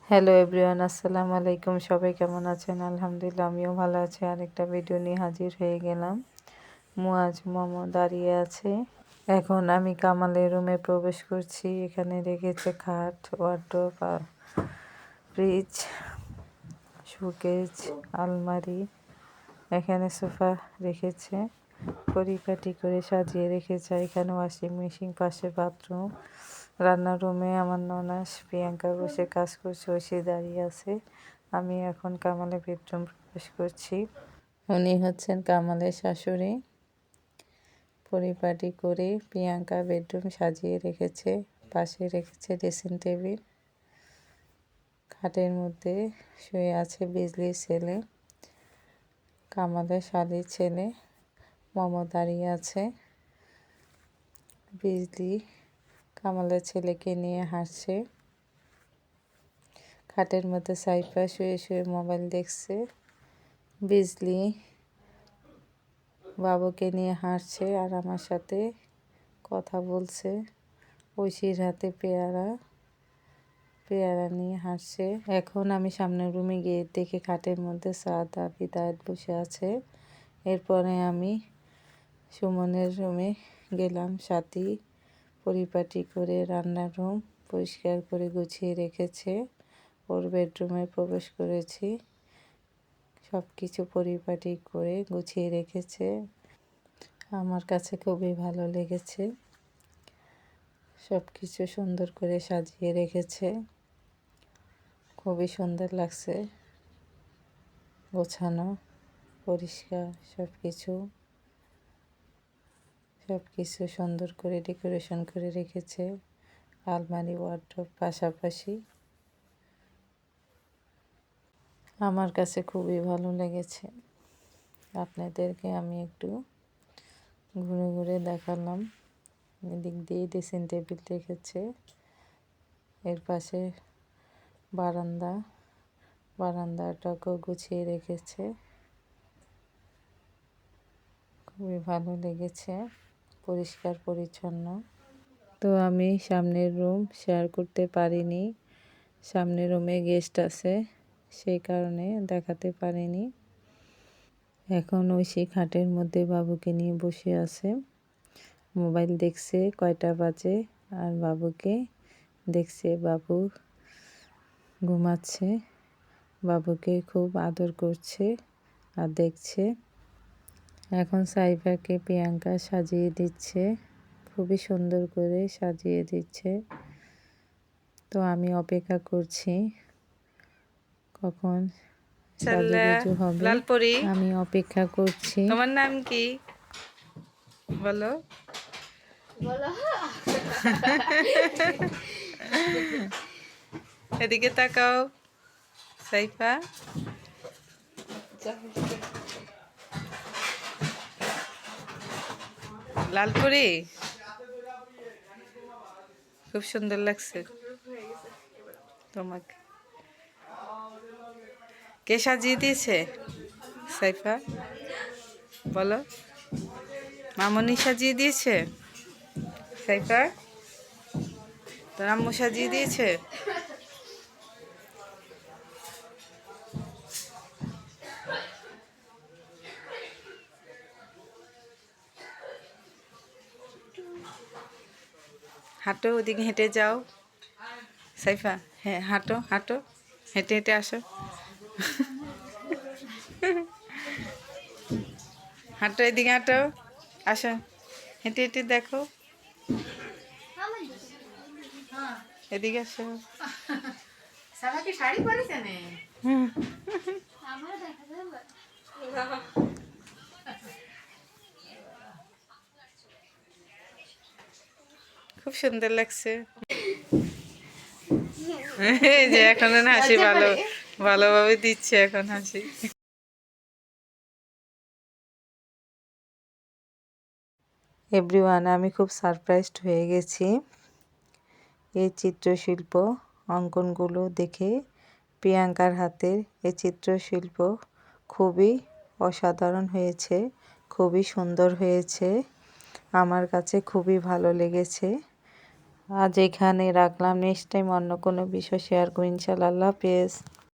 Hello everyone, আসসালামু আলাইকুম। সবাই কেমন আছেন? আলহামদুলিল্লাহ, আমিও ভালো আছি। আরেকটা ভিডিও নিয়ে হাজির হয়ে গেলাম। মুয়াজ মোমো দাঁড়িয়ে আছে। এখন আমি কামালের রুমে প্রবেশ করছি। এখানে রেখেছে খাট, ওয়ার্ডরোব, ফ্রিজ, শোকেস, আলমারি। এখানে সোফা রেখেছে, পরিপাটি করে সাজিয়ে রেখেছে। এখানে ওয়াশিং মেশিন, পাশে বাথরুম। রান্নার রুমে আমার ননাস প্রিয়াঙ্কা বসে কাজ করছে, ঐশী দাঁড়িয়ে আছে। আমি এখন কামালের বেডরুম প্রবেশ করছি। উনি হচ্ছেন কামালের শাশুড়ি। পরিপাটি করে প্রিয়াঙ্কা বেডরুম সাজিয়ে রেখেছে। পাশে রেখেছে ড্রেসিং টেবিল। খাটের মধ্যে শুয়ে আছে বিজলির ছেলে, কামালের শালীর ছেলে। মোমো দাঁড়িয়ে আছে। বিজলি কামালের ছেলেকে নিয়ে হাসছে। খাটের মধ্যে সাইফা শুয়ে শুয়ে মোবাইল দেখছে। বিজলি বাবুকে নিয়ে হাসছে আর আমার সাথে কথা বলছে। ঐশীর হাতে পেয়ারা নিয়ে হাসছে। এখন আমি সামনের রুমে গিয়ে দেখি খাটের মধ্যে সাদা বিদায়ত বসে আছে। এরপরে আমি সুমনের রুমে গেলাম। সাথী পরিপাটি করে রান্নার রুম পরিষ্কার করে গুছিয়ে রেখেছে। ওর বেডরুমে প্রবেশ করেছি। সব কিছু পরিপাটি করে গুছিয়ে রেখেছে। আমার কাছে খুবই ভালো লেগেছে। সব কিছু সুন্দর করে সাজিয়ে রেখেছে। খুবই সুন্দর লাগছে, গোছানো, পরিষ্কার সব কিছু সুন্দর করে ডেকোরেশন করে রেখেছে। আলমারি, ওয়ার্ডরোব পাশাপাশি। আমার কাছে খুবই ভালো লেগেছে। আপনাদেরকে আমি একটু ঘুরে ঘুরে দেখালাম। এদিক দিয়ে ড্রেসিং টেবিল রেখেছে। এর পাশে বারান্দাটাকেও গুছিয়ে রেখেছে। খুবই ভালো লেগেছে, পরিষ্কার পরিচ্ছন্ন। তো আমি সামনের রুম শেয়ার করতে পারিনি। সামনের রুমে গেস্ট আছে, সেই কারণে দেখাতে পারিনি। এখন ঐশী খাটের মধ্যে বাবুকে নিয়ে বসে আছে, মোবাইল দেখছে। কয়টা বাজে আর বাবুকে দেখছে। বাবু ঘুমাচ্ছে। বাবুকে খুব আদর করছে আর দেখছে। এখন সাইফাকে প্রিয়াঙ্কা সাজিয়ে দিচ্ছে, খুবই সুন্দর করে সাজিয়ে দিচ্ছে। তো আমি অপেক্ষা করছি কখন সাজুগুজু হবে। লালপরি, আমি অপেক্ষা করছি। তোমার নাম কি বলো? এদিকে তাকাও সাইফা। লালপরি, খুব সুন্দর লাগছে তোমাকে। কে সাজিয়ে দিয়েছে সাইফা বলো? মামনি সাজিয়ে দিয়েছে? সাইফা তোর আম্মু সাজিয়ে দিয়েছে? হাঁটো, ওদিকে হেঁটে যাও সাইফা। হ্যাঁ, হাঁটো হাঁটো, হেঁটে হেঁটে আসো। হাঁটো, এদিকে হাঁটো, আসো, হেঁটে হেঁটে দেখো, এদিকে আসো। শাড়ি পরেছে না? খুব সুন্দর লাগছে। এই যে এখন হাসি ভালোভাবে দিচ্ছে এখন হাসি। এভরিওয়ান, আমি খুব সারপ্রাইজড হয়ে গেছি। এই চিত্রশিল্প অঙ্কনগুলো দেখে। প্রিয়াঙ্কার হাতের এই চিত্রশিল্প খুবই অসাধারণ হয়েছে, খুবই সুন্দর হয়েছে। আমার কাছে খুবই ভালো লেগেছে। আজ এখানে রাখলাম, নেক্সট টাইম অন্য কোনো বিষয় শেয়ার করবো ইনশাআল্লাহ। আল্লাহ হাফেজ।